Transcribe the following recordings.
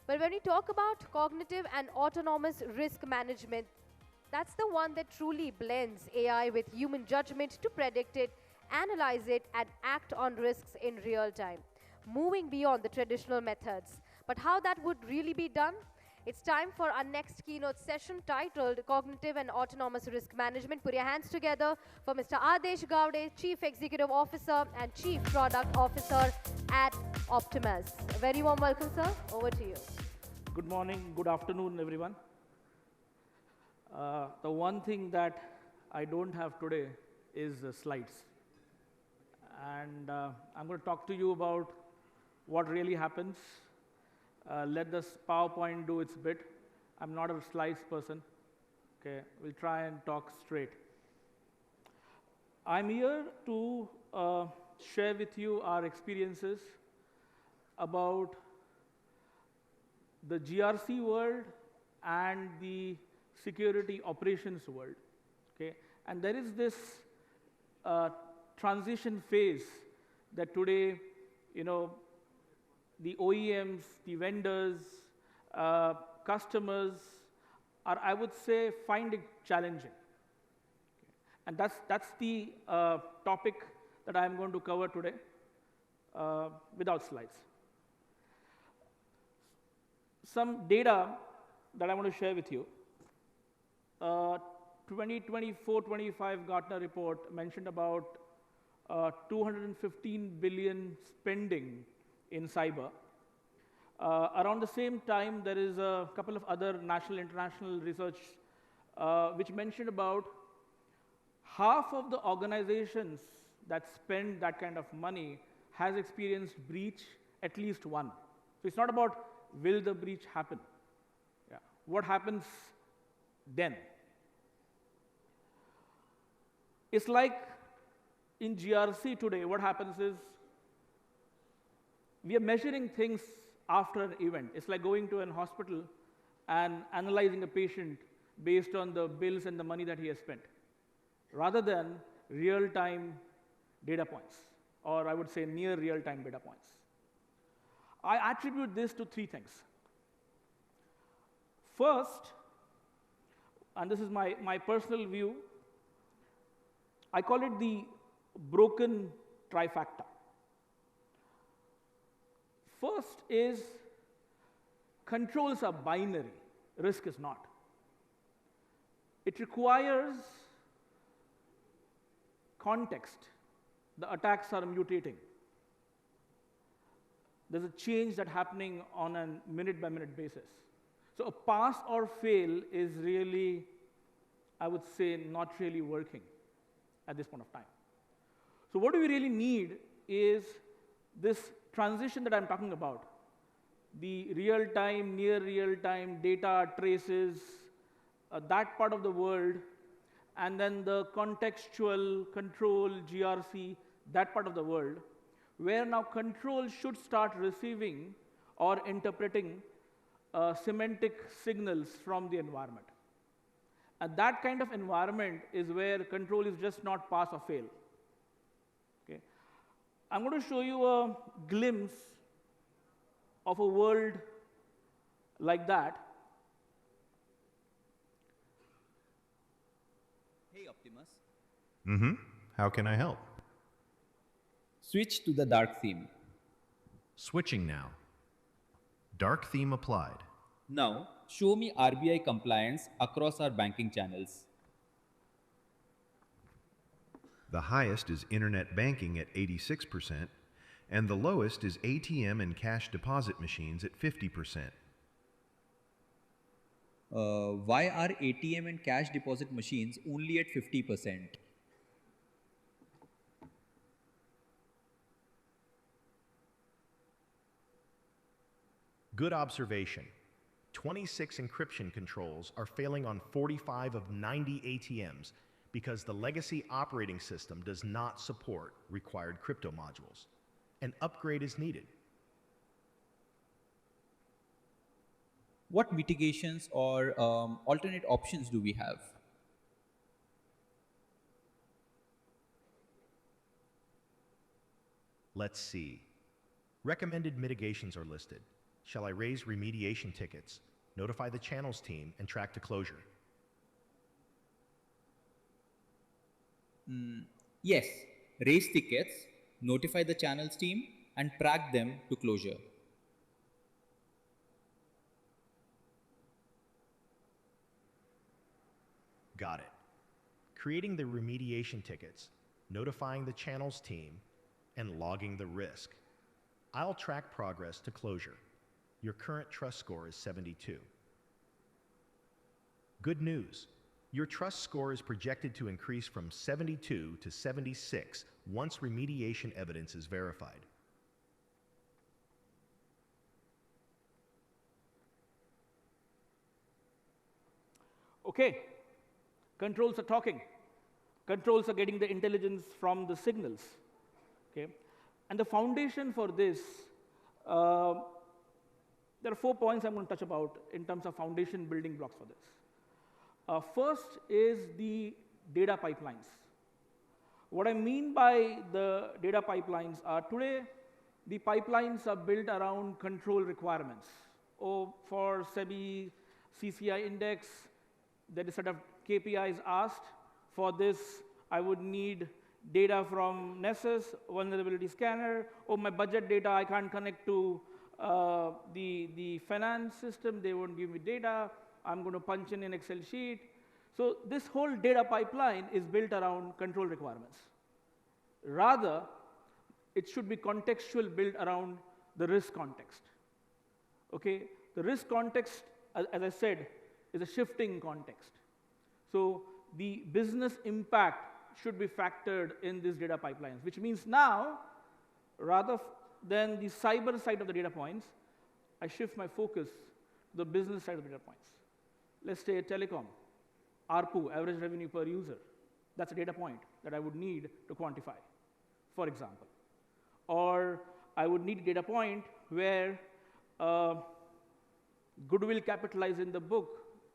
But when we talk about cognitive and autonomous risk management, that's the one that truly blends AI with human judgment to predict it, analyze it, and act on risks in real time, moving beyond the traditional methods. But how that would really be done? It's time for our next keynote session titled Cognitive and Autonomous Risk Management. Put your hands together for Mr. Adesh Gowde, Chief Executive Officer and Chief Product Officer at Optimas. A very warm welcome, sir. Over to you. Good morning, good afternoon, everyone. The one thing that I don't have today is slides. And I'm going to talk to you about what really happens. Let this PowerPoint do its bit. I'm not a slides person. Okay, we'll try and talk straight. I'm here to share with you our experiences about the GRC world and the security operations world. Okay, and there is this transition phase that today, the OEMs, the vendors, customers are, I would say, finding challenging. Okay. And that's the topic that I'm going to cover today without slides. Some data that I want to share with you. 2024-25 Gartner report mentioned about 215 billion spending in cyber. Around the same time, there is a couple of other national, international research which mentioned about half of the organizations that spend that kind of money has experienced breach, at least one. So it's not about will the breach happen. Yeah. What happens then? It's like in GRC today, what happens is we are measuring things after an event. It's like going to an hospital and analyzing a patient based on the bills and the money that he has spent, rather than real-time data points, or I would say near real-time data points. I attribute this to three things. First, and this is my personal view, I call it the broken trifecta. First is controls are binary, risk is not. It requires context. The attacks are mutating. There's a change that's happening on a minute-by-minute basis. So a pass or fail is really, I would say, not really working at this point of time. So what do we really need is this transition that I'm talking about, the real-time, near real-time data traces, that part of the world, and then the contextual control, GRC, that part of the world, where now control should start receiving or interpreting semantic signals from the environment. And that kind of environment is where control is just not pass or fail. Okay. I'm going to show you a glimpse of a world like that. Hey, Optimus. How can I help? Switch to the dark theme. Switching now. Dark theme applied. Now, show me RBI compliance across our banking channels. The highest is internet banking at 86%, and the lowest is ATM and cash deposit machines at 50%. Why are ATM and cash deposit machines only at 50%? Good observation. 26 encryption controls are failing on 45 of 90 ATMs because the legacy operating system does not support required crypto modules. An upgrade is needed. What mitigations or alternate options do we have? Let's see. Recommended mitigations are listed. Shall I raise remediation tickets, notify the channels team, and track to closure? Yes, raise tickets, notify the channels team, and track them to closure. Got it. Creating the remediation tickets, notifying the channels team, and logging the risk. I'll track progress to closure. Your current trust score is 72. Good news. Your trust score is projected to increase from 72 to 76 once remediation evidence is verified. Okay, controls are talking. Controls are getting the intelligence from the signals. Okay, and the foundation for this, there are 4 points I'm going to touch about in terms of foundation building blocks for this. First is the data pipelines. What I mean by the data pipelines are today, the pipelines are built around control requirements. Oh, for SEBI CCI index, there is a set of KPIs asked. For this, I would need data from Nessus, vulnerability scanner. Oh, my budget data, I can't connect to the finance system. They won't give me data. I'm going to punch in an Excel sheet. So this whole data pipeline is built around control requirements. Rather, it should be contextual, built around the risk context. Okay, the risk context, as I said, is a shifting context. So the business impact should be factored in these data pipelines, which means now, rather than the cyber side of the data points, I shift my focus to the business side of the data points. Let's say telecom, ARPU, average revenue per user. That's a data point that I would need to quantify, for example. Or I would need a data point where goodwill capitalized in the book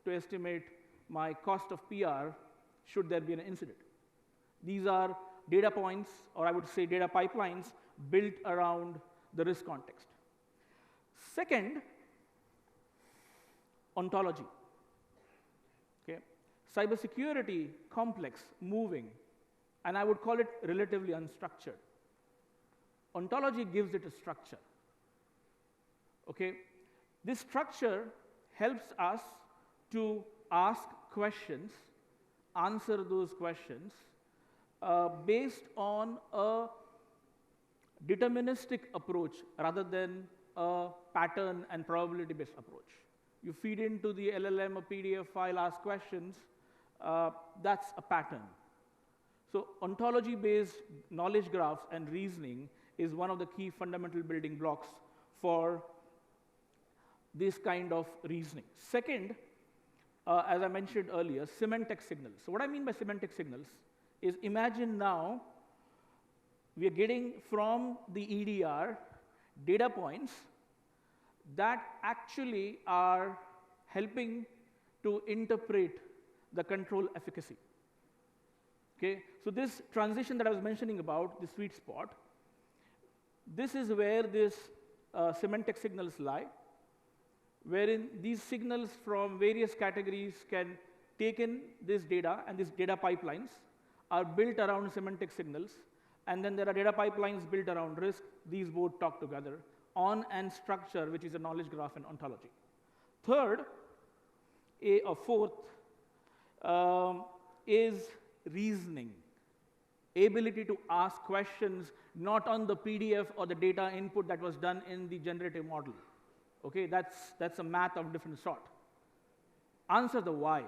to estimate my cost of PR should there be an incident. These are data points, or I would say data pipelines, built around the risk context. Second, ontology. Okay. Cybersecurity, complex, moving, and I would call it relatively unstructured. Ontology gives it a structure. Okay. This structure helps us to ask questions, answer those questions based on a deterministic approach rather than a pattern and probability-based approach. You feed into the LLM a PDF file, ask questions, that's a pattern. So ontology-based knowledge graphs and reasoning is one of the key fundamental building blocks for this kind of reasoning. Second, as I mentioned earlier, semantic signals. So what I mean by semantic signals is imagine now we are getting from the EDR data points that actually are helping to interpret the control efficacy. Okay? So this transition that I was mentioning about, the sweet spot, this is where these semantic signals lie, wherein these signals from various categories can take in this data, and these data pipelines are built around semantic signals, and then there are data pipelines built around risk. These both talk together on and structure, which is a knowledge graph and ontology. Third, fourth, is reasoning, ability to ask questions not on the PDF or the data input that was done in the generative model. Okay, that's a math of different sort. Answer the why.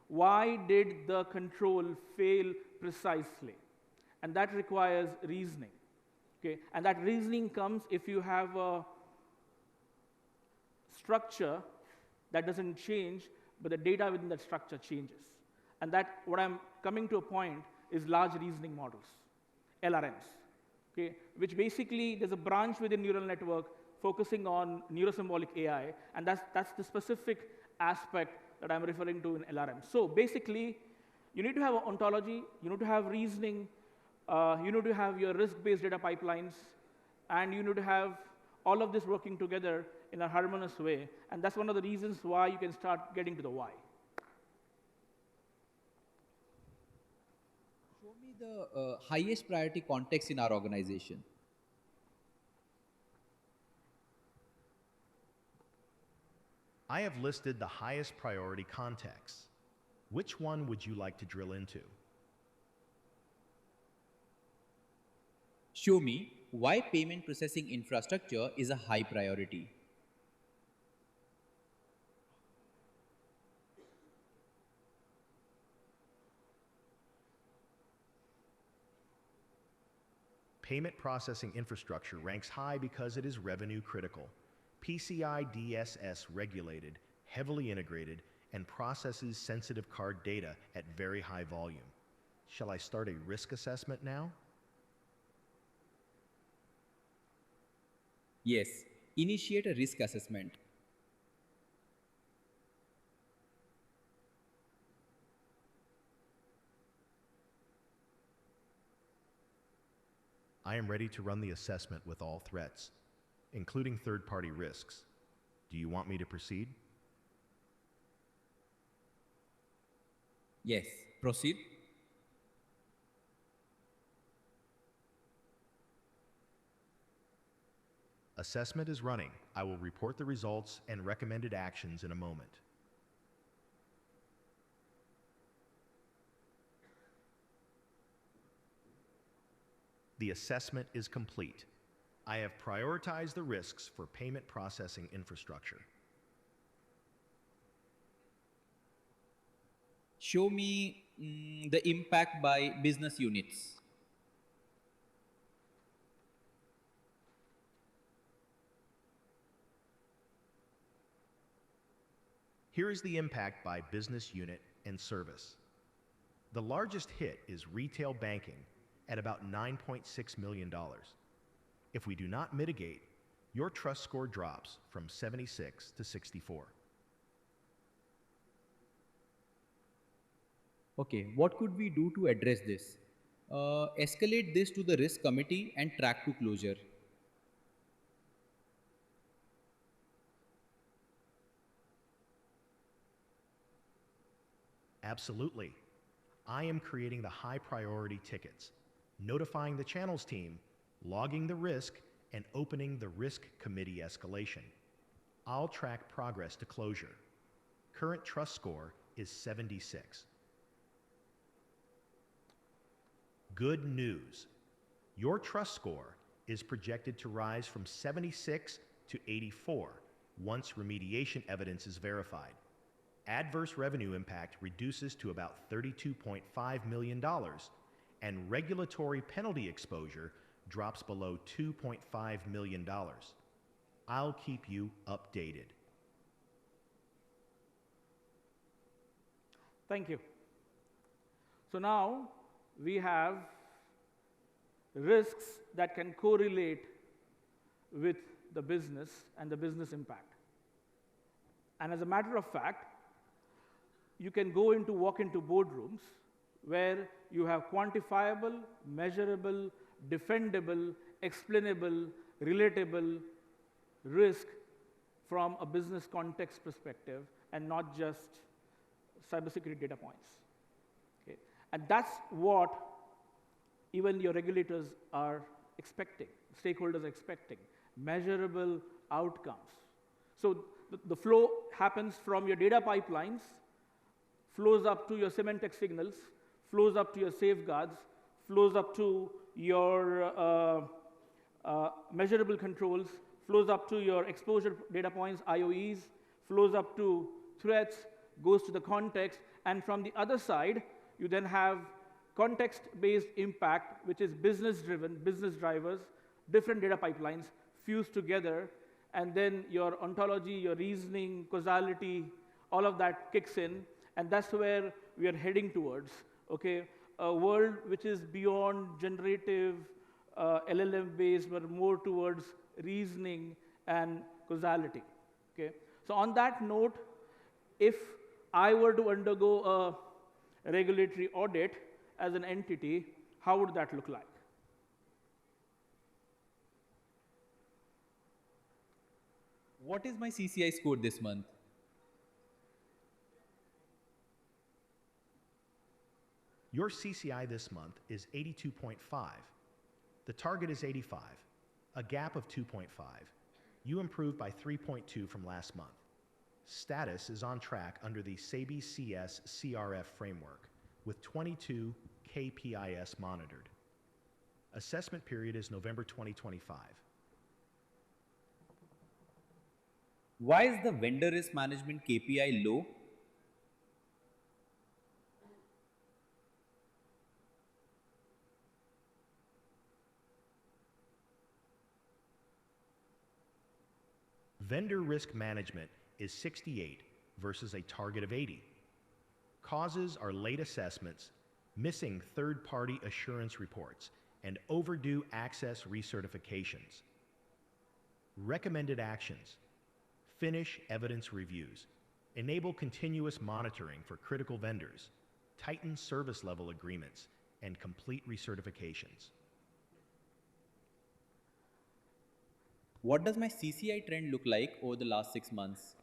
Why did the control fail precisely? And that requires reasoning. Okay, and that reasoning comes if you have a structure that doesn't change, but the data within that structure changes. And that, what I'm coming to a point, is large reasoning models, LRMs, okay, which basically, there's a branch within neural network focusing on neurosymbolic AI, and that's the specific aspect that I'm referring to in LRM. So basically, you need to have an ontology, you need to have reasoning, you need to have your risk-based data pipelines, and you need to have all of this working together in a harmonious way. And that's one of the reasons why you can start getting to the why. Show me the highest priority context in our organization. I have listed the highest priority contexts. Which one would you like to drill into? Show me why payment processing infrastructure is a high priority. Payment processing infrastructure ranks high because it is revenue critical. PCI DSS regulated, heavily integrated, and processes sensitive card data at very high volume. Shall I start a risk assessment now? Yes, initiate a risk assessment. I am ready to run the assessment with all threats, including third-party risks. Do you want me to proceed? Yes, proceed. Assessment is running. I will report the results and recommended actions in a moment. The assessment is complete. I have prioritized the risks for payment processing infrastructure. Show me the impact by business units. Here is the impact by business unit and service. The largest hit is retail banking at about $9.6 million. If we do not mitigate, your trust score drops from 76 to 64. Okay, what could we do to address this? Escalate this to the risk committee and track to closure. Absolutely. I am creating the high priority tickets, notifying the channels team, logging the risk, and opening the risk committee escalation. I'll track progress to closure. Current trust score is 76. Good news. Your trust score is projected to rise from 76 to 84 once remediation evidence is verified. Adverse revenue impact reduces to about $32.5 million, and regulatory penalty exposure drops below $2.5 million. I'll keep you updated. Thank you. So now we have risks that can correlate with the business and the business impact. And as a matter of fact, you can walk into boardrooms where you have quantifiable, measurable, defendable, explainable, relatable risk from a business context perspective and not just cybersecurity data points. Okay? And that's what even your regulators are expecting, stakeholders are expecting, measurable outcomes. So the flow happens from your data pipelines, flows up to your semantic signals, flows up to your safeguards, flows up to your measurable controls, flows up to your exposure data points, IOEs, flows up to threats, goes to the context, and from the other side, you then have context-based impact, which is business-driven, business drivers, different data pipelines fused together, and then your ontology, your reasoning, causality, all of that kicks in, and that's where we are heading towards, okay? A world which is beyond generative LLM-based, but more towards reasoning and causality, okay? So on that note, if I were to undergo a regulatory audit as an entity, how would that look like? What is my CCI score this month? Your CCI this month is 82.5. The target is 85, a gap of 2.5. You improved by 3.2 from last month. Status is on track under the SABI CS CRF framework with 22 KPIs monitored. Assessment period is November 2025. Why is the vendor risk management KPI low? Vendor risk management is 68 versus a target of 80. Causes are late assessments, missing third-party assurance reports, and overdue access recertifications. Recommended actions: finish evidence reviews, enable continuous monitoring for critical vendors, tighten service level agreements, and complete recertifications. What does my CCI trend look like over the last 6 months?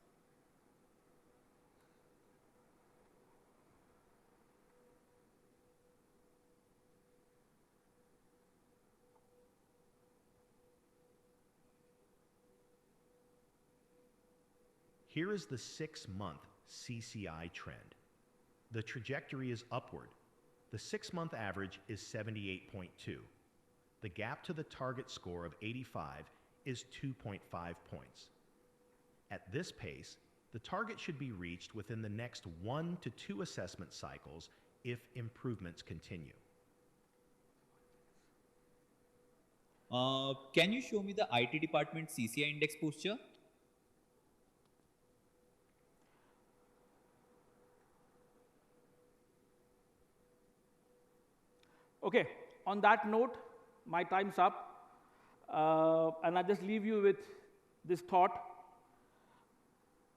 Here is the 6-month CCI trend. The trajectory is upward. The 6-month average is 78.2. The gap to the target score of 85 is 2.5 points. At this pace, the target should be reached within the next 1 to 2 assessment cycles if improvements continue. Can you show me the IT department CCI index posture? Okay, on that note, my time's up. And I just leave you with this thought.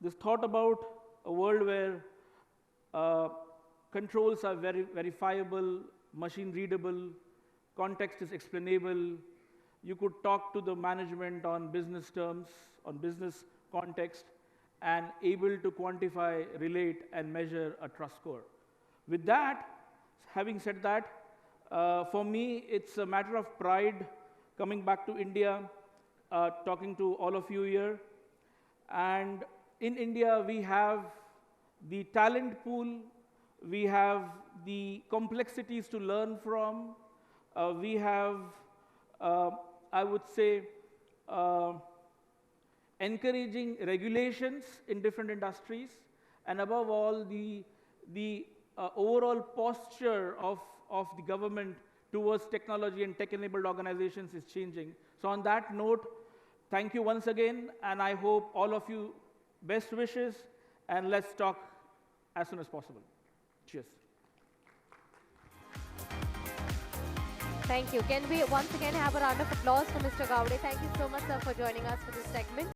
This thought about a world where controls are verifiable, machine readable, context is explainable. You could talk to the management on business terms, on business context, and able to quantify, relate, and measure a trust score. With that, having said that, for me, it's a matter of pride coming back to India, talking to all of you here. And in India, we have the talent pool, we have the complexities to learn from, we have, I would say, encouraging regulations in different industries, and above all, the overall posture of the government towards technology and tech-enabled organizations is changing. So on that note, thank you once again, and I hope all of you best wishes, and let's talk as soon as possible. Cheers. Thank you. Can we once again have a round of applause for Mr. Gowde? Thank you so much, sir, for joining us for this segment.